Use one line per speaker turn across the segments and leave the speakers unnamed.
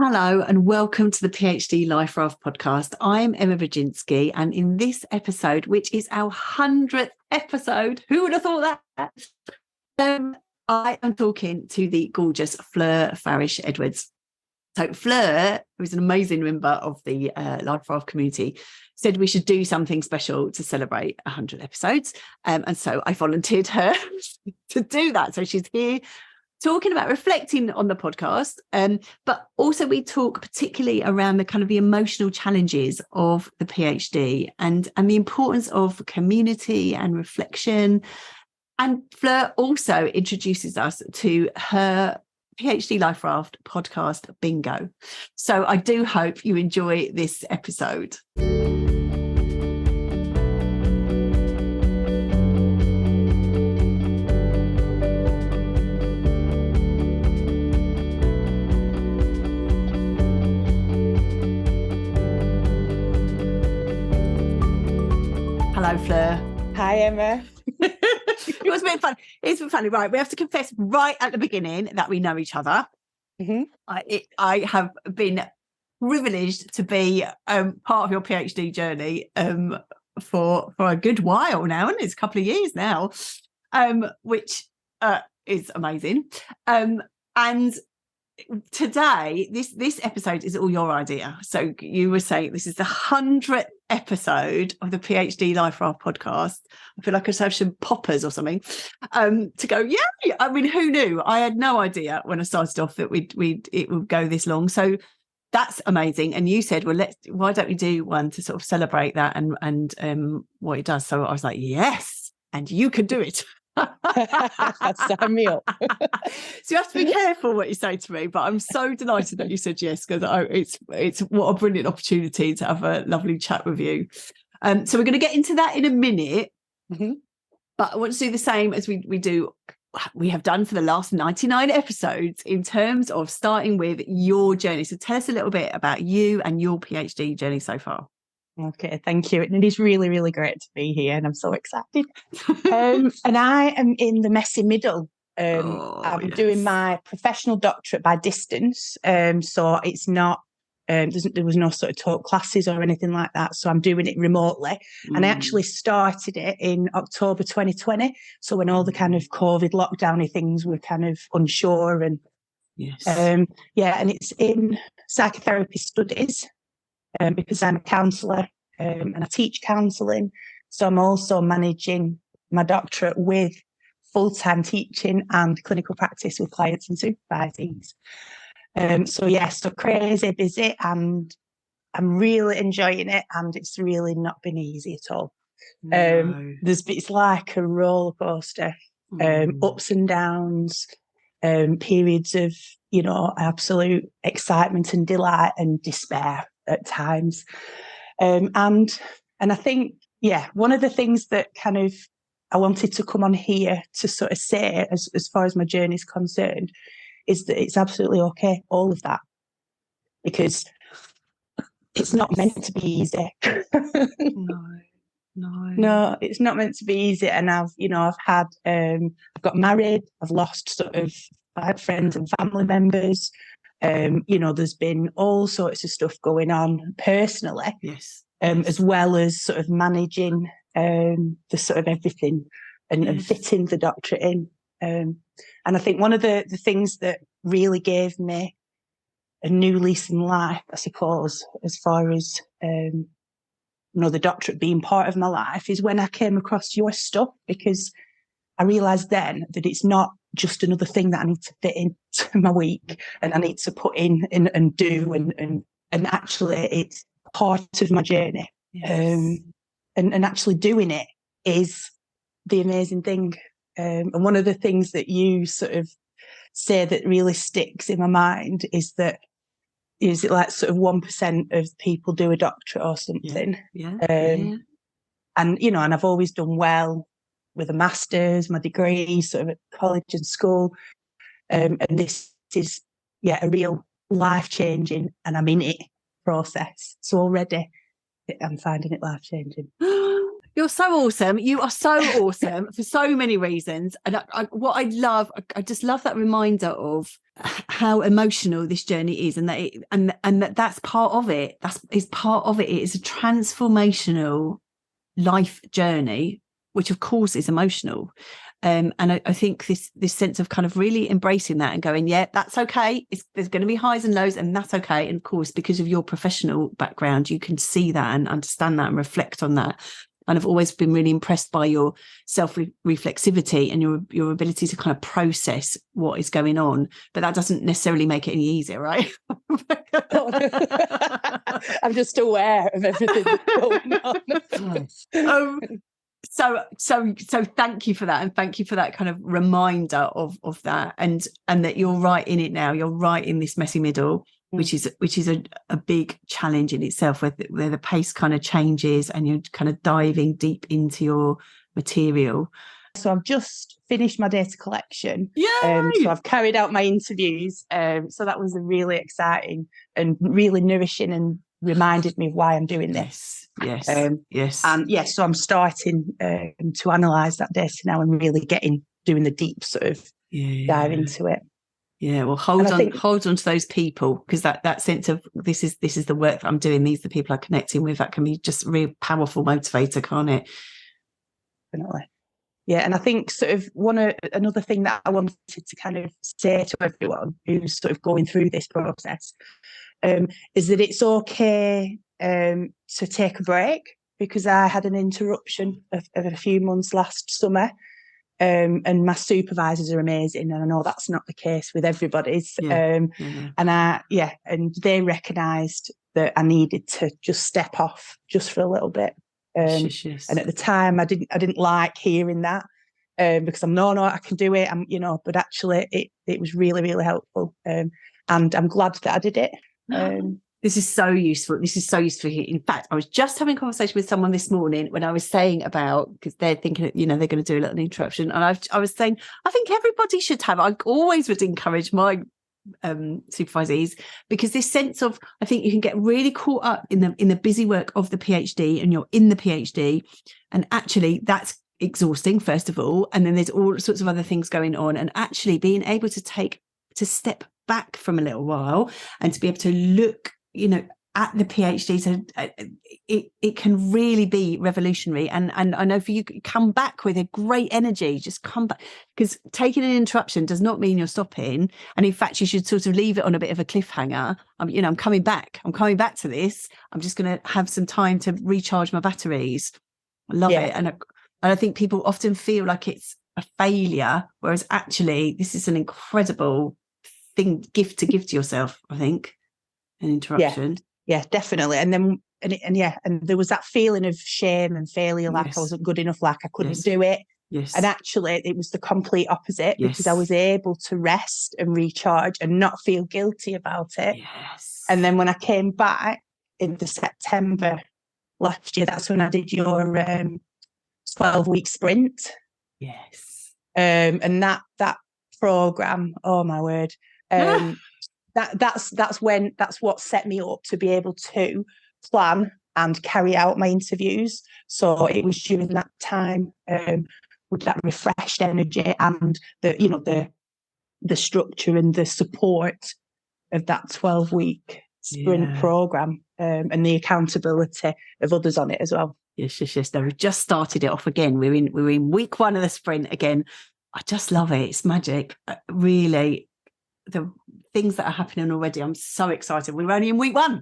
Hello and welcome to the PhD Life Raft Podcast. I'm Emma Brzezinski, and in this episode, which is our 100th episode, who would have thought that? I am talking to the gorgeous Fleur Farish-Edwards. So Fleur, who's an amazing member of the Life Raft community, said we should do something special to celebrate 100 episodes. And so I volunteered her to do that. So she's here talking about reflecting on the podcast, but also we talk particularly around the kind of the emotional challenges of the PhD and the importance of community and reflection. And Fleur also introduces us to her PhD Life Raft podcast bingo. So I do hope you enjoy this episode. Hello, Fleur.
Hi, Emma.
It was a bit fun. It's been funny, right? We have to confess right at the beginning that we know each other.
Mm-hmm.
I have been privileged to be part of your PhD journey for a good while now, and it's a couple of years now, which is amazing. And today, this episode is all your idea. So you were saying this is the 100th episode of the PhD Life Raft podcast. I feel like I should have some poppers or something to go. Yeah, I mean, who knew? I had no idea when I started off that it would go this long. So that's amazing. And you said, well, why don't we do one to sort of celebrate that and what it does? So I was like, yes, and you can do it.
Sign me up.
So you have to be careful what you say to me, but I'm so delighted that you said yes, because it's what a brilliant opportunity to have a lovely chat with you. So we're going to get into that in a minute,
mm-hmm.
But I want to do the same as we have done for the last 99 episodes in terms of starting with your journey. So tell us a little bit about you and your PhD journey so far.
Okay, thank you. And it is really, really great to be here, and I'm so excited. And I am in the messy middle. I'm doing my professional doctorate by distance. So it's not, there was no sort of taught classes or anything like that. So I'm doing it remotely. And I actually started it in October 2020. So when all the kind of COVID lockdowny things were kind of unsure and and it's in psychotherapy studies. Because I'm a counsellor and I teach counselling. So I'm also managing my doctorate with full-time teaching and clinical practice with clients and supervisors. So crazy busy, and I'm really enjoying it, and it's really not been easy at all.
No.
It's like a roller coaster, ups and downs, periods of, absolute excitement and delight and despair at times. And I think, one of the things that kind of I wanted to come on here to sort of say as far as my journey is concerned is that it's absolutely okay, all of that, because it's not meant to be easy. No, it's not meant to be easy. And I've got married, I've lost sort of 5 friends and family members. There's been all sorts of stuff going on personally, as well as sort of managing the sort of everything and fitting the doctorate in. And I think one of the things that really gave me a new lease in life, I suppose, as far as the doctorate being part of my life, is when I came across your stuff, because I realised then that it's not just another thing that I need to fit into my week and I need to put in and do and actually it's part of my journey. And actually doing it is the amazing thing. And one of the things that you sort of say that really sticks in my mind is that, is it like sort of 1% of people do a doctorate or something? And I've always done well with a master's, my degree, sort of at college and school. And this is, a real life-changing, and I'm in it, process. So already I'm finding it life-changing.
You're so awesome. You are so awesome for so many reasons. And what I love, I just love that reminder of how emotional this journey is, and that's part of it. Is part of it. It is a transformational life journey, which of course is emotional. And I think this sense of kind of really embracing that and going, yeah, that's okay. There's going to be highs and lows, and that's okay. And of course, because of your professional background, you can see that and understand that and reflect on that. And I've always been really impressed by your self-reflexivity and your ability to kind of process what is going on. But that doesn't necessarily make it any easier, right?
I'm just aware of everything that's going on.
So thank you for that, and thank you for that kind of reminder of that, and that you're right in it now. You're right in this messy middle, which is a big challenge in itself, where the pace kind of changes and you're kind of diving deep into your material.
So I've just finished my data collection.
Yay!
So I've carried out my interviews. So that was a really exciting and really nourishing, and reminded me of why I'm doing this.
Yes.
And yes, so I'm starting to analyse that data now and really doing the deep sort of dive into it.
Yeah, well, hold on to those people, because that sense of this is the work that I'm doing. These are the people I'm connecting with. That can be just a real powerful motivator, can't it?
Definitely. Yeah, and I think sort of another thing that I wanted to kind of say to everyone who's sort of going through this process is that it's okay to take a break, because I had an interruption of a few months last summer. And my supervisors are amazing, and I know that's not the case with everybody's. And they recognised that I needed to just step off just for a little bit. And at the time, I didn't like hearing that, because I can do it. But actually, it was really, really helpful, and I'm glad that I did it.
This is so useful. In fact, I was just having a conversation with someone this morning when I was saying about, because they're thinking, they're going to do a little interruption. And I was saying, I think everybody should have, I always would encourage my supervisees, because this sense of, I think you can get really caught up in the busy work of the PhD, and you're in the PhD, and actually that's exhausting, first of all. And then there's all sorts of other things going on. And actually being able to step back from a little while and to be able to look at the PhD, so it can really be revolutionary. And I know for you, come back with a great energy. Just come back, because taking an interruption does not mean you're stopping. And in fact, you should sort of leave it on a bit of a cliffhanger. I'm coming back. I'm coming back to this. I'm just going to have some time to recharge my batteries. I love it, and I think people often feel like it's a failure, whereas actually this is an incredible gift to give to yourself. I think. An interruption.
Yeah, definitely. And then and there was that feeling of shame and failure, like I wasn't good enough, like I couldn't do it.
Yes.
And actually it was the complete opposite, because I was able to rest and recharge and not feel guilty about it.
Yes.
And then when I came back in the September last year, that's when I did your 12-week sprint.
Yes.
And that program, oh my word. That's what set me up to be able to plan and carry out my interviews. So it was during that time with that refreshed energy and the structure and the support of that 12-week sprint program, and the accountability of others on it as well.
Yes. No, we've just started it off again. We're in week 1 of the sprint again. I just love it. It's magic. Really. The things that are happening already, I'm so excited. We're only in week 1,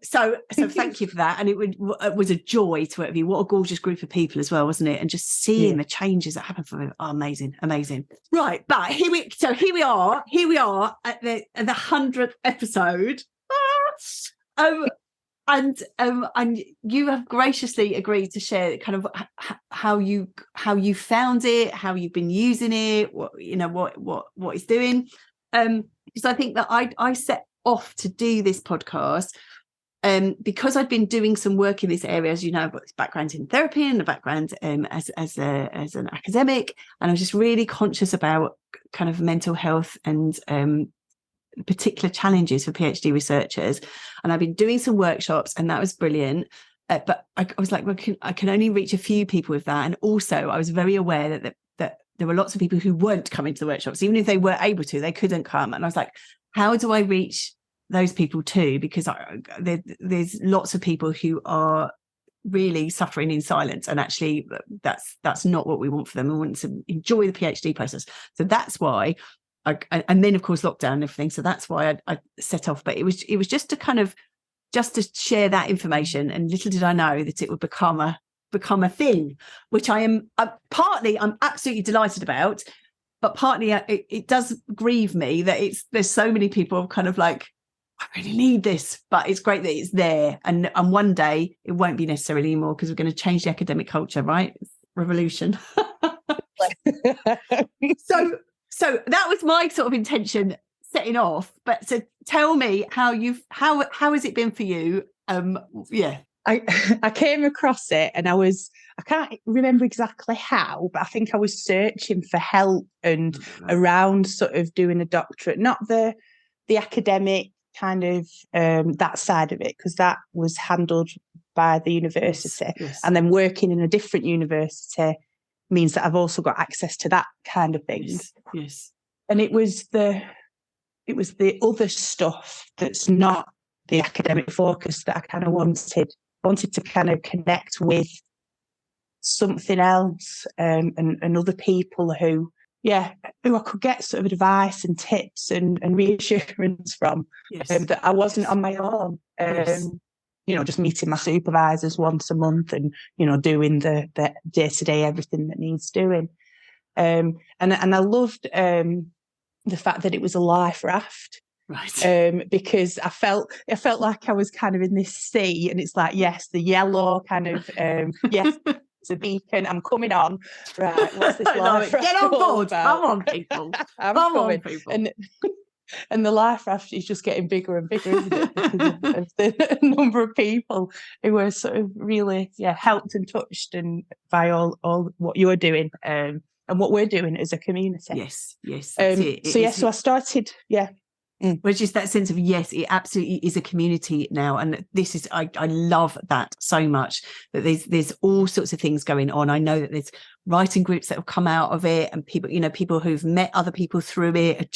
so thank you for that. And it was a joy to work with you. What a gorgeous group of people as well, wasn't it? And just seeing the changes that happen for them, amazing. Right, but here we are at the 100th episode. And you have graciously agreed to share kind of how you found it, how you've been using it, what it's doing. Because I think that I set off to do this podcast because I'd been doing some work in this area. As you know, I've got this background in therapy and a background as an academic, and I was just really conscious about kind of mental health and particular challenges for PhD researchers. And I've been doing some workshops, and that was brilliant. But I was like, well, I can only reach a few people with that. And also, I was very aware that there were lots of people who weren't coming to the workshops. Even if they were able to, they couldn't come. And I was like, how do I reach those people too? Because there's lots of people who are really suffering in silence, and actually that's not what we want for them. We want to enjoy the PhD process. So that's why and then of course lockdown and everything, so that's why I set off. But it was just to share that information, and little did I know that it would become a thing, which I'm absolutely delighted about, but partly it does grieve me that there's so many people kind of like, I really need this, but it's great that it's there. And one day it won't be necessary anymore, because we're going to change the academic culture, right? Revolution. So that was my sort of intention setting off. But so tell me how has it been for you?
I came across it, and I can't remember exactly how, but I think I was searching for help and around sort of doing a doctorate, not the academic kind of that side of it, because that was handled by the university.
Yes.
And then working in a different university means that I've also got access to that kind of thing.
Yes.
And it was the other stuff that's not the academic focus that I kind of wanted to kind of connect with something else, and other people who I could get sort of advice and tips and reassurance from, that I wasn't on my own. Just meeting my supervisors once a month and, doing the day-to-day everything that needs doing. And I loved the fact that it was a life raft.
Right.
Because I felt like I was kind of in this sea, and it's like, yes, the yellow kind of, yes, it's a beacon. I'm coming on. Right, what's this life raft?
Get on board.
About?
Come on, people. Come on, people.
And the life raft is just getting bigger and bigger, isn't it? Because of the number of people who were sort of really, helped and touched and by all what you're doing, and what we're doing as a community.
Yes. So
I started,
Which is that sense of, yes, it absolutely is a community now. And this is, I love that so much, that there's all sorts of things going on. I know that there's writing groups that have come out of it, and people who've met other people through it.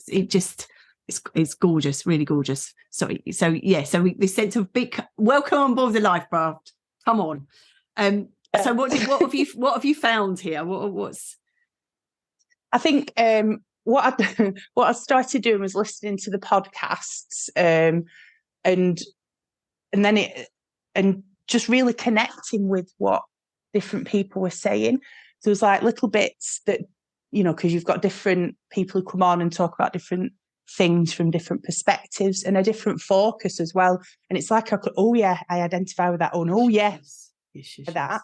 It's gorgeous, really gorgeous. So this sense of big welcome on board the Life Raft. Come on. So what have you found here? What's
I think what I started doing was listening to the podcasts, and just really connecting with what different people were saying. So it was like little bits that, because you've got different people who come on and talk about different things from different perspectives and a different focus as well. And it's like I identify with that. Yes. That.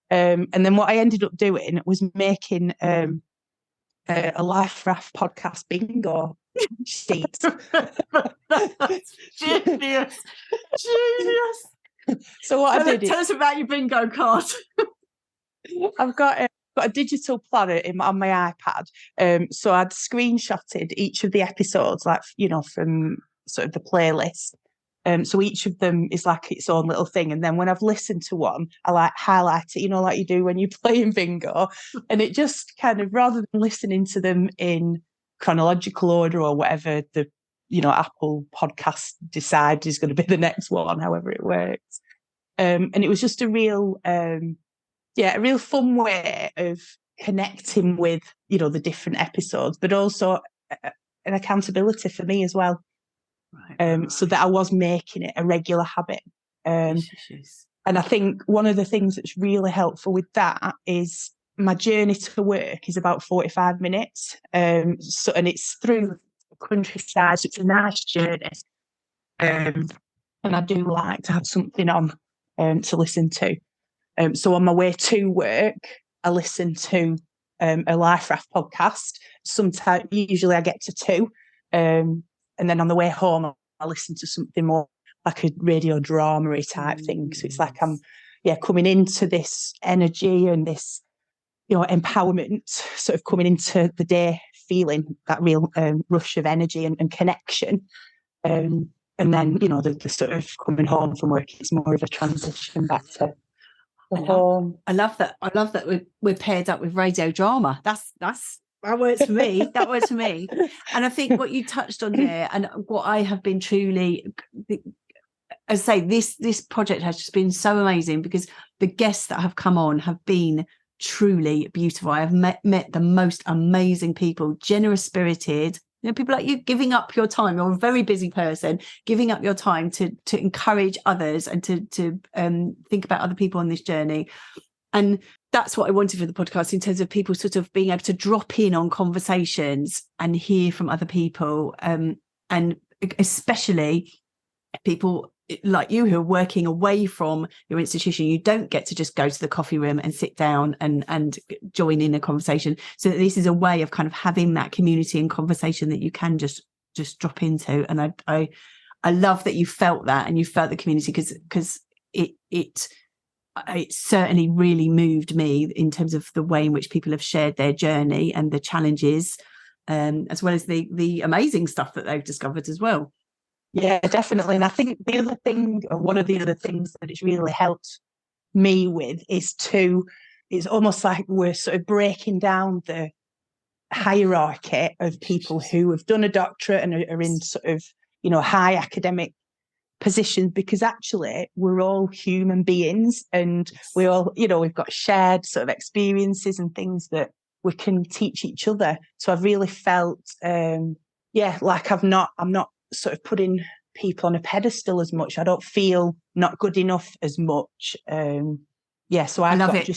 And then what I ended up doing was making a Life Raft podcast bingo sheet.
Genius.
So what I did
tell us about your bingo card.
I've got a digital planner on my iPad. So I'd screenshotted each of the episodes, from sort of the playlist. So each of them is like its own little thing. And then when I've listened to one, I highlight it, like you do when you're playing bingo. And it just kind of, rather than listening to them in chronological order or whatever the, Apple podcast decides is going to be the next one, however it works. And it was just a real fun way of connecting with, the different episodes, but also an accountability for me as well. Right. So that I was making it a regular habit. And I think one of the things that's really helpful with that is my journey to work is about 45 minutes. And it's through the countryside, so it's a nice journey. And I do like to have something on to listen to. So on my way to work, I listen to a Life Raft podcast. Sometimes, usually I get to 2. And then on the way home, I listen to something more like a radio drama type thing. So it's like I'm, coming into this energy and this, empowerment, sort of coming into the day feeling that real rush of energy and connection. And then, the sort of coming home from work is more of a transition back to home.
I love that. We're paired up with radio drama. That works for me. That works for me. And I think what you touched on there, and what I have been truly, as I say, this project has just been so amazing, because the guests that have come on have been truly beautiful. I have met the most amazing people, generous spirited, people like you, giving up your time. You're a very busy person, giving up your time to encourage others and to think about other people on this journey. And that's what I wanted for the podcast, in terms of people sort of being able to drop in on conversations and hear from other people, and especially people like you who are working away from your institution. You don't get to just go to the coffee room and sit down and join in a conversation. So this is a way of kind of having that community and conversation that you can just drop into. And I love that you felt that, and you felt the community, because it certainly really moved me in terms of the way in which people have shared their journey and the challenges, as well as the amazing stuff that they've discovered as well.
Yeah, definitely. And I think the other thing, or one of the other things that it's really helped me with, it's almost like we're sort of breaking down the hierarchy of people who have done a doctorate and are in sort of, high academic positions, because actually we're all human beings, and we all, we've got shared sort of experiences and things that we can teach each other. So I've really felt, like I'm not sort of putting people on a pedestal as much. I don't feel not good enough as much. So I love it.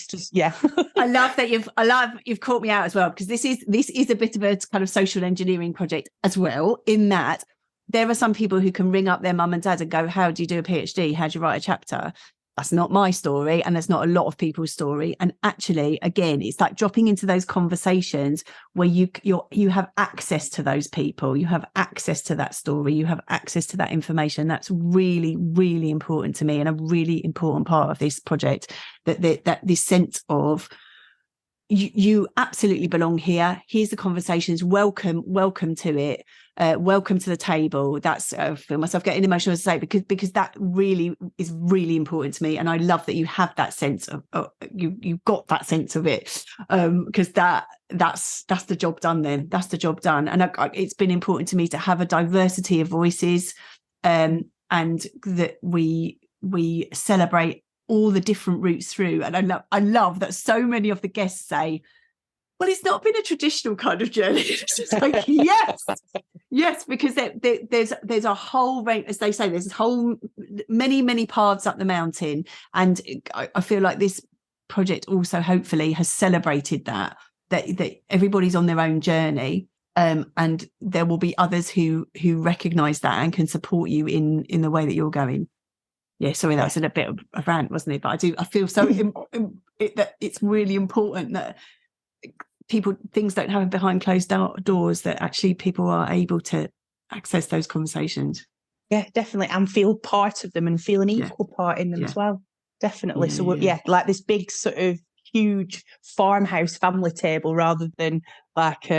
I love that you've caught me out as well, because this is a bit of a kind of social engineering project as well, in that there are some people who can ring up their mum and dad and go, how do you do a PhD? How do you write a chapter? That's not my story, and that's not a lot of people's story. And actually, again, it's like dropping into those conversations where you have access to those people, you have access to that story, you have access to that information. That's really, really important to me, and a really important part of this project. That this sense of you absolutely belong here. Here's the conversations. Welcome to it. Welcome to the table. That's I feel myself getting emotional as I say, because that really is really important to me, and I love that you have that sense of you got that sense of it, because that's the job done. Then that's the job done, and it's been important to me to have a diversity of voices, and that we celebrate all the different routes through. And I love that so many of the guests say, well, it's not been a traditional kind of journey. It's just like, yes, because there's a whole range, as they say, there's a whole many paths up the mountain. And I feel like this project also hopefully has celebrated that everybody's on their own journey. And there will be others who recognise that and can support you in the way that you're going. Yeah, sorry, that was a bit of a rant, wasn't it? But I feel so that it's really important that things don't happen behind closed doors, that actually people are able to access those conversations.
Yeah, definitely, and feel part of them and feel an equal part in them as well. Definitely. Like this big sort of huge farmhouse family table, rather than like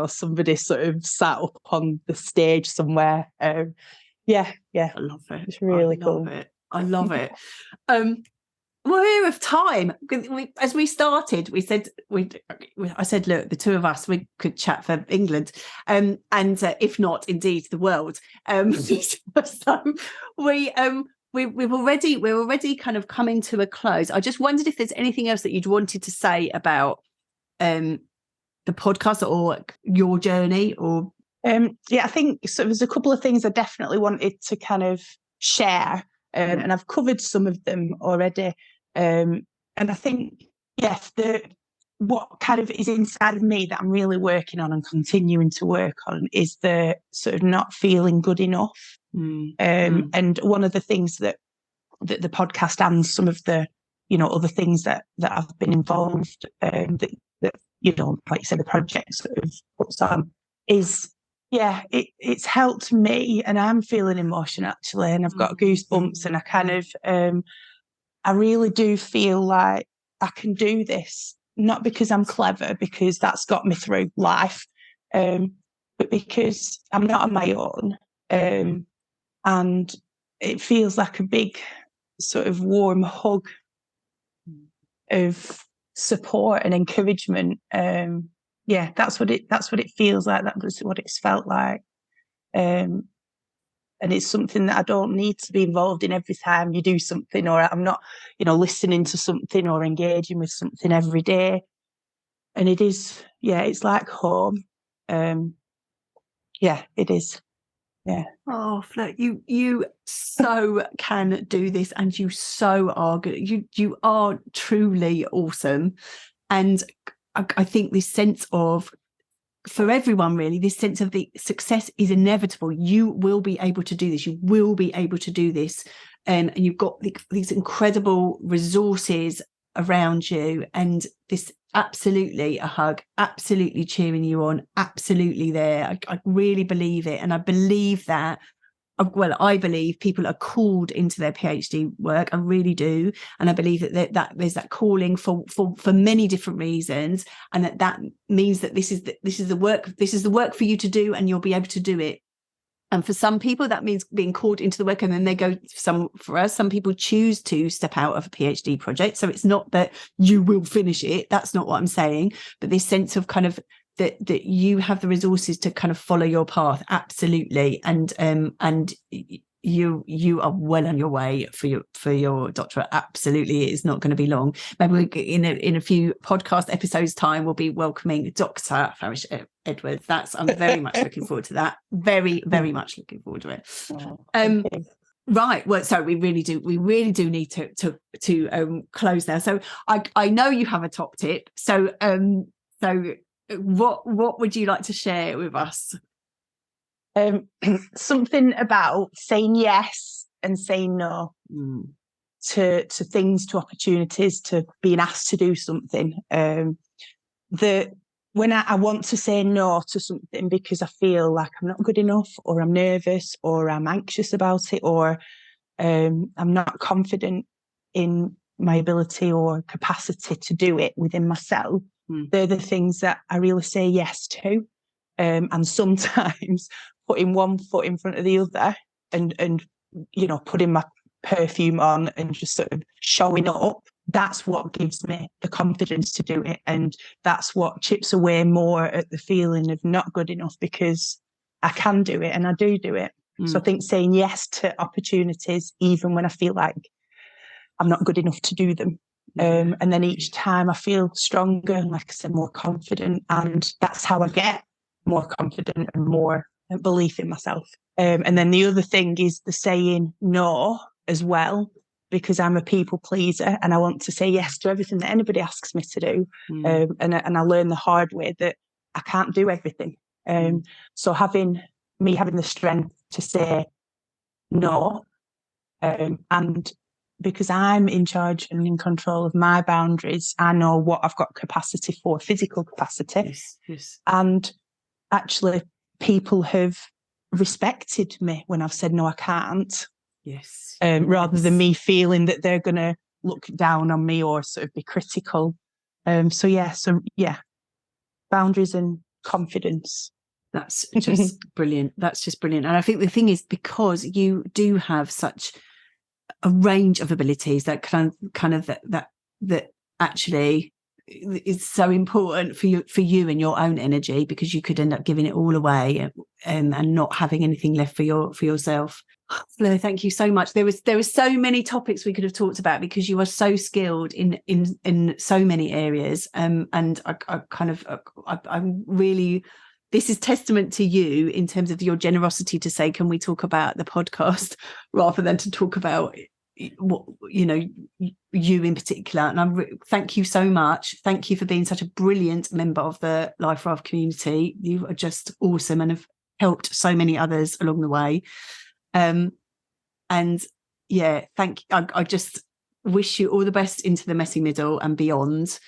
somebody sort of sat up on the stage somewhere. I love it. It's really cool.
I love it. We're of time. As we started, we said I said, look, the two of us, we could chat for England, and if not, indeed, the world. So we're already kind of coming to a close. I just wondered if there's anything else that you'd wanted to say about the podcast or your journey, or.
I think so. There's a couple of things I definitely wanted to kind of share. And I've covered some of them already. And I think, what kind of is inside of me that I'm really working on and continuing to work on is the sort of not feeling good enough. And one of the things that the podcast and some of the, other things that I've been involved, that like you said, the project sort of puts on is, it's helped me, and I'm feeling emotion actually, and I've got goosebumps, and I kind of, I really do feel like I can do this, not because I'm clever, because that's got me through life, but because I'm not on my own, and it feels like a big sort of warm hug of support and encouragement. That's what it feels like. That was what it's felt like. And it's something that I don't need to be involved in every time you do something, or I'm not, listening to something or engaging with something every day. And it is, it's like home. It is. Yeah.
Oh, Fleur, you so can do this, and you so are good. You are truly awesome. And I think this sense of, for everyone really, this sense of the success is inevitable. You will be able to do this. You will be able to do this. And you've got these incredible resources around you, and this absolutely a hug, absolutely cheering you on, absolutely there. I really believe it. And I believe that, I believe people are called into their PhD work. I really do. And I believe that there's that calling for many different reasons. And that means that this is the work for you to do, and you'll be able to do it. And for some people, that means being called into the work, and then they go, for us, some people choose to step out of a PhD project. So it's not that you will finish it. That's not what I'm saying. But this sense of kind of that you have the resources to kind of follow your path. Absolutely. And you are well on your way for your doctorate. Absolutely. It is not going to be long. Maybe in a few podcast episodes time, we'll be welcoming Dr. Farish-Edwards. I'm very much looking forward to that. Very, very much looking forward to it. Right. Well, so we really do need to close now. So I know you have a top tip. So what would you like to share with us?
Something about saying yes and saying no to things, to opportunities, to being asked to do something. When I want to say no to something because I feel like I'm not good enough, or I'm nervous, or I'm anxious about it, or I'm not confident in my ability or capacity to do it within myself, they're the things that I really say yes to. And sometimes putting one foot in front of the other and putting my perfume on and just sort of showing up, that's what gives me the confidence to do it. And that's what chips away more at the feeling of not good enough, because I can do it and I do it. So I think saying yes to opportunities, even when I feel like I'm not good enough to do them. And then each time I feel stronger and, like I said, more confident. And that's how I get more confident and more belief in myself. And then the other thing is the saying no as well, because I'm a people pleaser and I want to say yes to everything that anybody asks me to do. And I learned the hard way that I can't do everything. So having the strength to say no, and because I'm in charge and in control of my boundaries, I know what I've got capacity for, physical capacity.
Yes.
And actually, people have respected me when I've said no, I can't.
Yes.
Rather than me feeling that they're going to look down on me or sort of be critical. Boundaries and confidence.
That's just brilliant. That's just brilliant. And I think the thing is, because you do have such a range of abilities that that actually is so important for you and your own energy, because you could end up giving it all away and not having anything left for yourself. Fleur, thank you so much. There was so many topics we could have talked about, because you are so skilled in so many areas. And I'm really, this is testament to you in terms of your generosity to say, can we talk about the podcast, rather than to talk about what you in particular. And thank you so much. Thank you for being such a brilliant member of the Life Raft community. You are just awesome and have helped so many others along the way. Thank you. I just wish you all the best into the messy middle and beyond.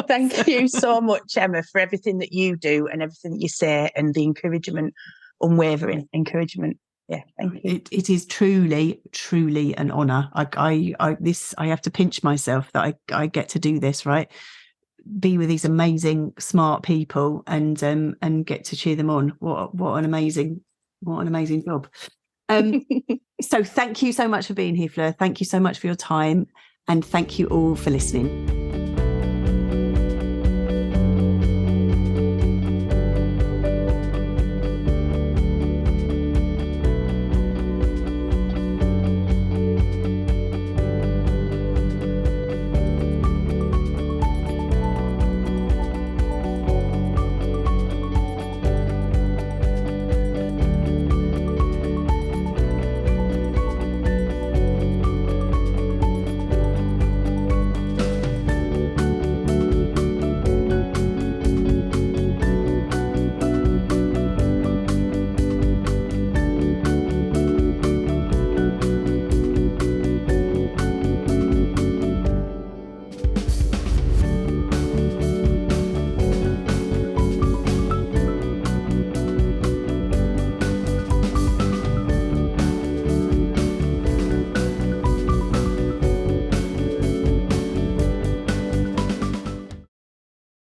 Thank you so much, Emma, for everything that you do and everything that you say, and the encouragement, unwavering encouragement. Yeah, thank you.
It is truly, truly an honour. I have to pinch myself that I get to do this, right? Be with these amazing, smart people and get to cheer them on. What an amazing job. So thank you so much for being here, Fleur. Thank you so much for your time. And thank you all for listening.